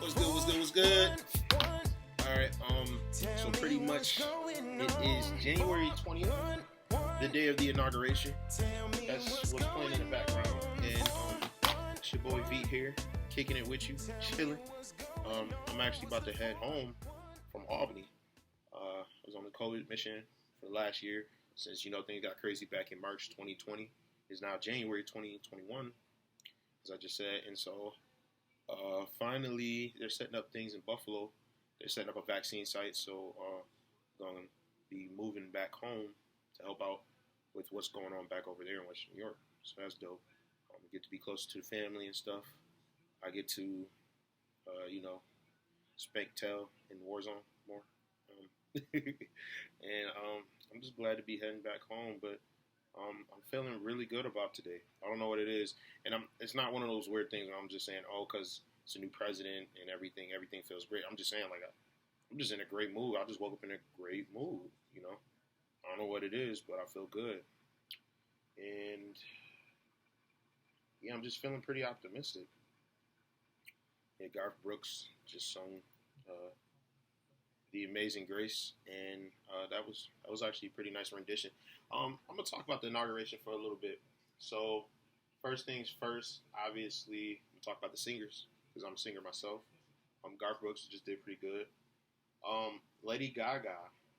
What's good? What's good? What's good? All right. So pretty much, it is January 20th, the day of the inauguration. That's what's playing in the background, and it's your boy V here, kicking it with you, chilling. I'm actually about to head home from Albany. I was on the COVID mission for last year, since things got crazy back in March 2020. It's now January 2021, as I just said, and so finally, they're setting up things in Buffalo. They're setting up a vaccine site, so I'm going to be moving back home to help out with what's going on back over there in Western New York. So that's dope. Get to be closer to the family and stuff. I get to, spank tail in Warzone more. And I'm just glad to be heading back home, but I'm feeling really good about today. I don't know what it is, and it's not one of those weird things where I'm just saying, oh, because it's a new president and everything feels great. I'm just saying, like, I'm just in a great mood. I just woke up in a great mood, I don't know what it is, but I feel good. And, yeah, I'm just feeling pretty optimistic. Yeah, Garth Brooks just sung The Amazing Grace, and that was actually a pretty nice rendition. I'm going to talk about the inauguration for a little bit. So, first things first, obviously, I'm talk about the singers, because I'm a singer myself. Garth Brooks just did pretty good. Lady Gaga,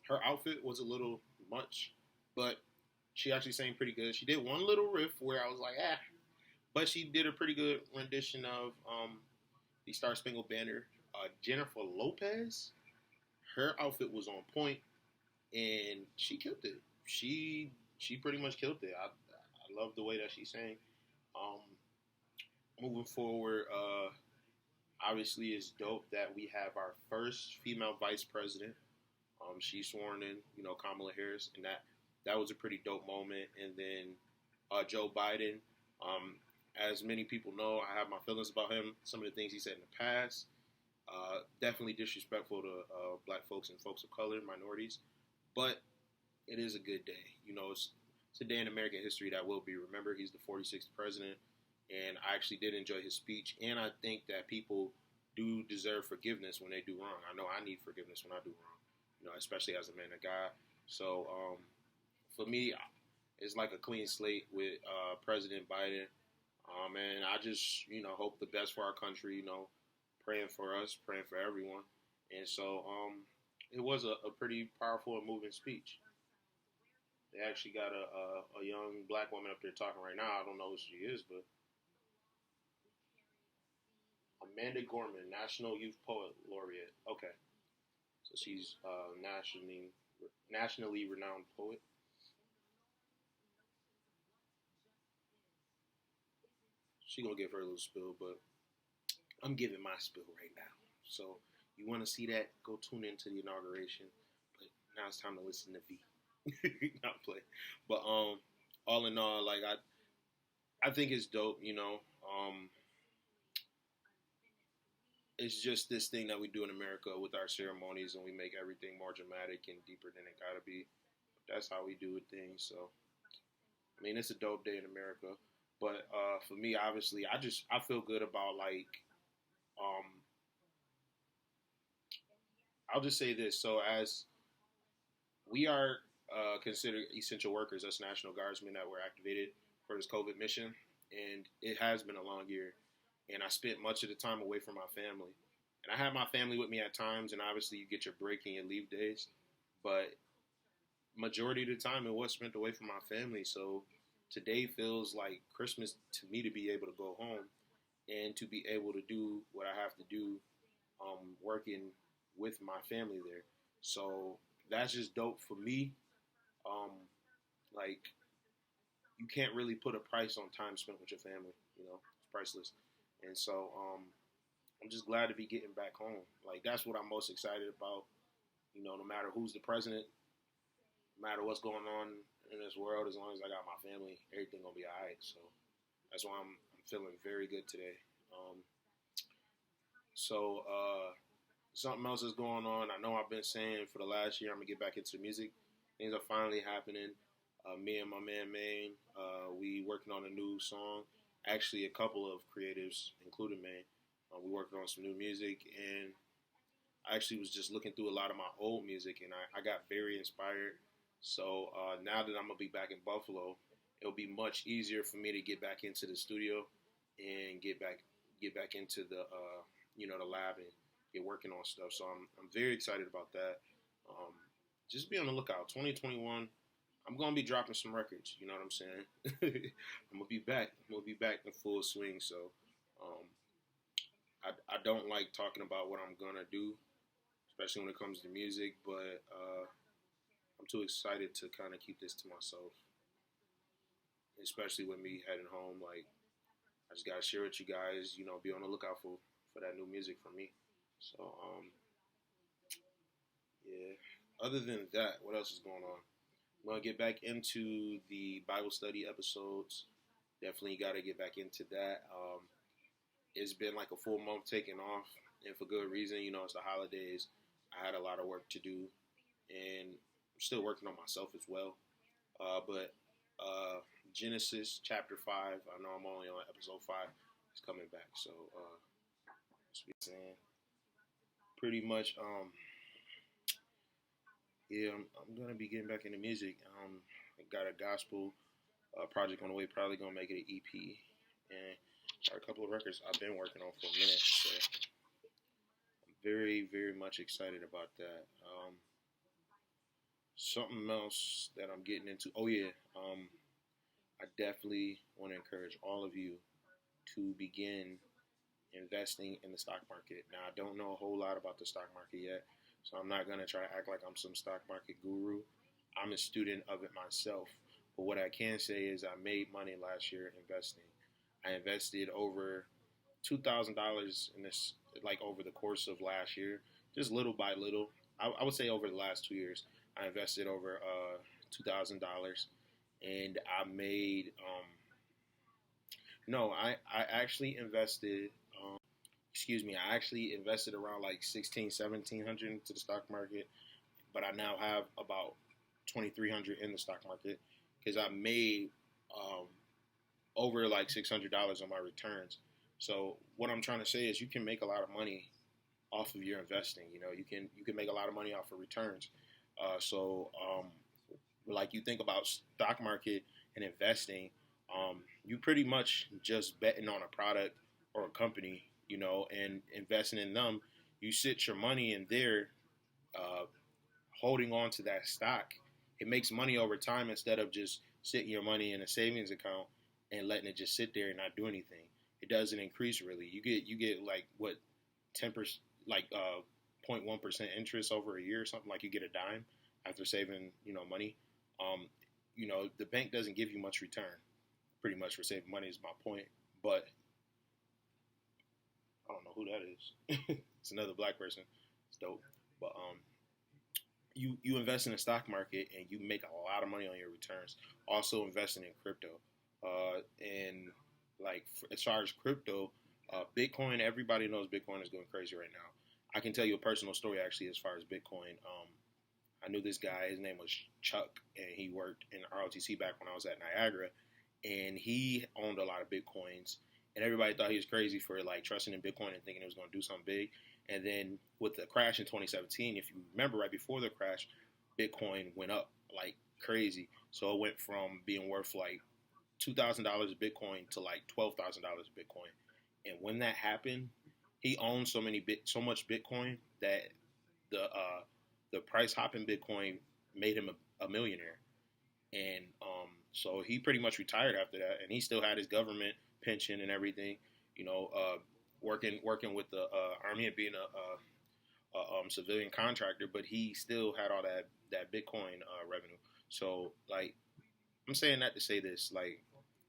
her outfit was a little much, but she actually sang pretty good. She did one little riff where I was like, but she did a pretty good rendition of the Star Spangled Banner. Jennifer Lopez, her outfit was on point, and she killed it. She pretty much killed it. I love the way that she sang. Moving forward, obviously it's dope that we have our first female vice president. She's sworn in, Kamala Harris, and that was a pretty dope moment. And then Joe Biden, as many people know, I have my feelings about him. Some of the things he said in the past, definitely disrespectful to black folks and folks of color, minorities. But it is a good day. It's a day in American history that will be remembered. He's the 46th president, and I actually did enjoy his speech. And I think that people do deserve forgiveness when they do wrong. I know I need forgiveness when I do wrong, especially as a man of God. So for me, it's like a clean slate with President Biden. And I just, hope the best for our country, praying for us, praying for everyone. And so it was a pretty powerful and moving speech. They actually got a young black woman up there talking right now. I don't know who she is, but Amanda Gorman, National Youth Poet Laureate. Okay. So she's nationally renowned poet. She gonna give her a little spill, but I'm giving my spill right now. So you want to see that? Go tune into the inauguration. But now it's time to listen to V. Not play. But all in all, like I think it's dope. It's just this thing that we do in America with our ceremonies, and we make everything more dramatic and deeper than it gotta be. That's how we do things. So I mean, it's a dope day in America. But for me, obviously, I feel good about, like, I'll just say this. So as we are considered essential workers, us National Guardsmen that were activated for this COVID mission, and it has been a long year, and I spent much of the time away from my family. And I have my family with me at times, and obviously you get your break and your leave days, but majority of the time it was spent away from my family. So today feels like Christmas to me, to be able to go home and to be able to do what I have to do, working with my family there. So that's just dope for me. Like, you can't really put a price on time spent with your family. It's priceless. And so I'm just glad to be getting back home. Like, that's what I'm most excited about. No matter who's the president, no matter what's going on in this world, as long as I got my family, everything gonna be all right. So that's why I'm feeling very good today. So something else is going on. I know I've been saying for the last year I'm gonna get back into music. Things are finally happening. Me and my man Maine, we working on a new song. Actually, a couple of creatives, including Maine, We working on some new music, and I actually was just looking through a lot of my old music, and I got very inspired. So now that I'm gonna be back in Buffalo, it'll be much easier for me to get back into the studio and get back into the the lab and get working on stuff. So I'm very excited about that. Um, just be on the lookout. 2021, I'm gonna be dropping some records. You know what I'm saying? I'm gonna be back. I'm gonna be back in full swing. So um, I don't like talking about what I'm gonna do, especially when it comes to music. But I'm too excited to kind of keep this to myself, especially with me heading home. Like I just gotta share with you guys. Be on the lookout for that new music from me. So yeah. Other than that, what else is going on? I'm gonna get back into the Bible study episodes. Definitely got to get back into that. It's been like a full month taking off, and for good reason. It's the holidays. I had a lot of work to do, and I'm still working on myself as well. But Genesis chapter 5, I know I'm only on episode 5, is coming back. So, saying pretty much, yeah, I'm gonna be getting back into music. I got a gospel project on the way, probably gonna make it an EP, and got a couple of records I've been working on for a minute. So I'm very, very much excited about that. Something else that I'm getting into. Oh yeah, I definitely want to encourage all of you to begin investing in the stock market. Now, I don't know a whole lot about the stock market yet, so I'm not going to try to act like I'm some stock market guru. I'm a student of it myself. But what I can say is I made money last year investing. I invested over $2,000 in this, like over the course of last year, just little by little. I would say over the last 2 years, I invested over $2,000, and I made no, I actually invested. Excuse me, I actually invested around like 1,700 into the stock market, but I now have about 2,300 in the stock market because I made over like $600 on my returns. So what I'm trying to say is you can make a lot of money off of your investing. You can make a lot of money off of returns. Like you think about stock market and investing, you pretty much just betting on a product or a company, and investing in them. You sit your money in there, uh, holding on to that stock. It makes money over time instead of just sitting your money in a savings account and letting it just sit there and not do anything. It doesn't increase really. You get like what 10%, like 0.1% interest over a year or something. Like you get a dime after saving money. Um, the bank doesn't give you much return. Pretty much for saving money is my point. But I don't know who that is. It's another black person. It's dope. But you invest in the stock market and you make a lot of money on your returns. Also investing in crypto. And like as far as crypto, Bitcoin, everybody knows Bitcoin is going crazy right now. I can tell you a personal story actually as far as Bitcoin. I knew this guy. His name was Chuck, and he worked in ROTC back when I was at Niagara, and he owned a lot of Bitcoins. And everybody thought he was crazy for like trusting in Bitcoin and thinking it was going to do something big. And then with the crash in 2017, if you remember, right before the crash, Bitcoin went up like crazy. So it went from being worth like $2,000 a Bitcoin to like $12,000 a Bitcoin. And when that happened, he owned so much Bitcoin that the price hop in Bitcoin made him a millionaire. And so he pretty much retired after that, and he still had his government pension and everything. Working with the army and being a civilian contractor, but he still had all that Bitcoin revenue. So like I'm saying that to say this, like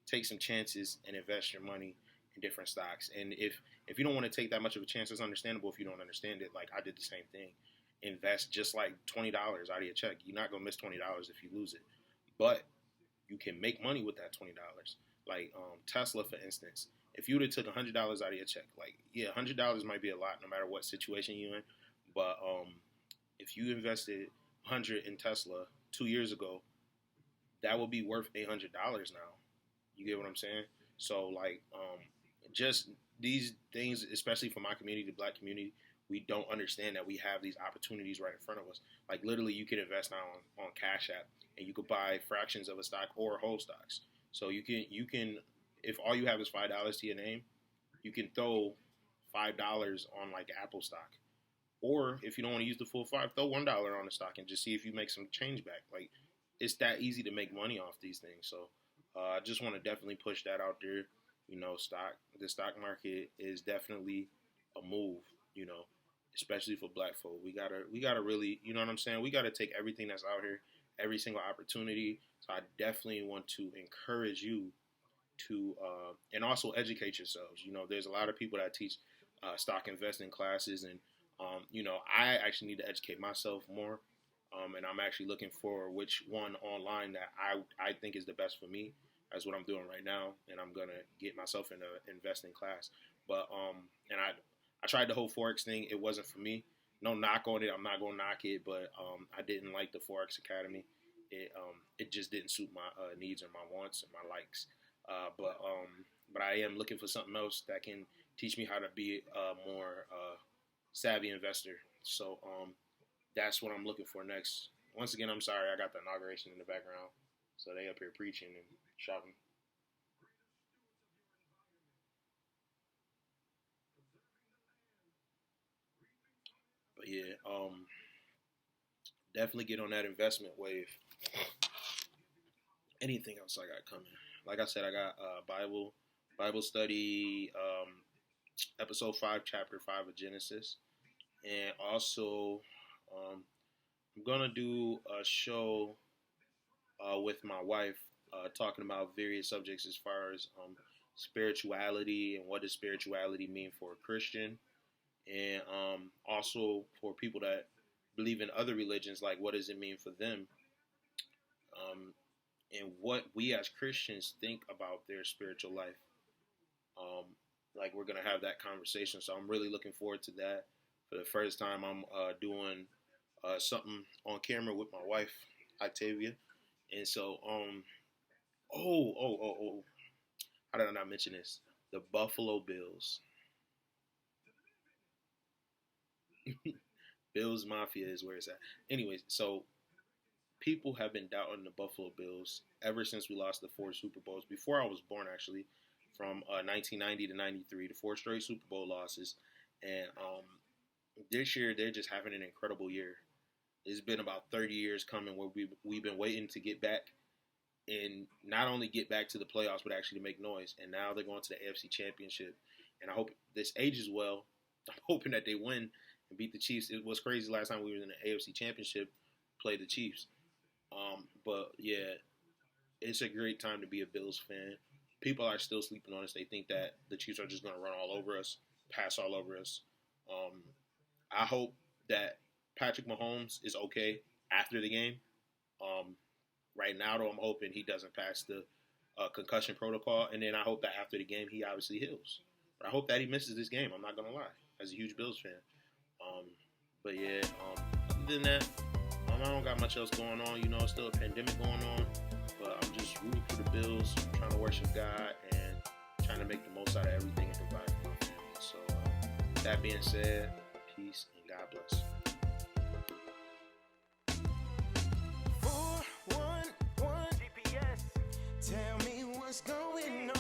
take some chances and invest your money in different stocks. And if you don't want to take that much of a chance, it's understandable if you don't understand it. Like I did the same thing. Invest just like $20 out of your check. You're not gonna miss $20 if you lose it, but you can make money with that $20. Like Tesla, for instance, if you would have took $100 out of your check, like yeah, $100 might be a lot no matter what situation you're in, but if you invested 100 in Tesla 2 years ago, that would be worth $800 now. You get what I'm saying? So like just these things, especially for my community, the black community, we don't understand that we have these opportunities right in front of us. Like literally, you can invest now on Cash App, and you could buy fractions of a stock or whole stocks. So you can if all you have is $5 to your name, you can throw $5 on like Apple stock. Or if you don't want to use the full five, throw $1 on the stock and just see if you make some change back. Like it's that easy to make money off these things. So I just want to definitely push that out there. The stock market is definitely a move. Especially for black folk, we gotta really, you know what I'm saying. We gotta take everything that's out here, every single opportunity. So I definitely want to encourage you to and also educate yourselves. There's a lot of people that teach stock investing classes, and I actually need to educate myself more. And I'm actually looking for which one online that I think is the best for me. That's what I'm doing right now, and I'm gonna get myself in an investing class. But and I tried the whole Forex thing. It wasn't for me. No knock on it. I'm not gonna knock it, but I didn't like the Forex Academy. It just didn't suit my needs or my wants and my likes. But I am looking for something else that can teach me how to be a more savvy investor. So that's what I'm looking for next. Once again, I'm sorry I got the inauguration in the background, so they up here preaching and shouting. But yeah, definitely get on that investment wave. Anything else I got coming? Like I said, I got Bible study, episode 5, chapter 5 of Genesis, and also I'm gonna do a show with my wife talking about various subjects as far as spirituality and what does spirituality mean for a Christian, and also for people that believe in other religions, like what does it mean for them, and what we as Christians think about their spiritual life. Um, like we're gonna have that conversation, so I'm really looking forward to that. For the first time, I'm doing something on camera with my wife, Octavia, and so oh, how did I not mention this? The Buffalo Bills. Bills Mafia is where it's at. Anyways, so people have been doubting the Buffalo Bills ever since we lost the 4 Super Bowls. Before I was born, actually, from 1990 to 93, the 4 straight Super Bowl losses. And this year, they're just having an incredible year. It's been about 30 years coming where we've been waiting to get back and not only get back to the playoffs, but actually make noise. And now they're going to the AFC Championship. And I hope this ages well. I'm hoping that they win and beat the Chiefs. It was crazy last time we were in the AFC Championship, played the Chiefs. But yeah, it's a great time to be a Bills fan. People are still sleeping on us. They think that the Chiefs are just going to run all over us, pass all over us. I hope that Patrick Mahomes is okay after the game. Right now, though, I'm hoping he doesn't pass the concussion protocol, and then I hope that after the game he obviously heals. But I hope that he misses this game. I'm not going to lie, as a huge Bills fan. But yeah, other than that, I don't got much else going on. It's still a pandemic going on, but I'm just rooting for the Bills, trying to worship God, and trying to make the most out of everything and provide for my family. So, that being said, peace and God bless. 411 GPS. Tell me what's going on.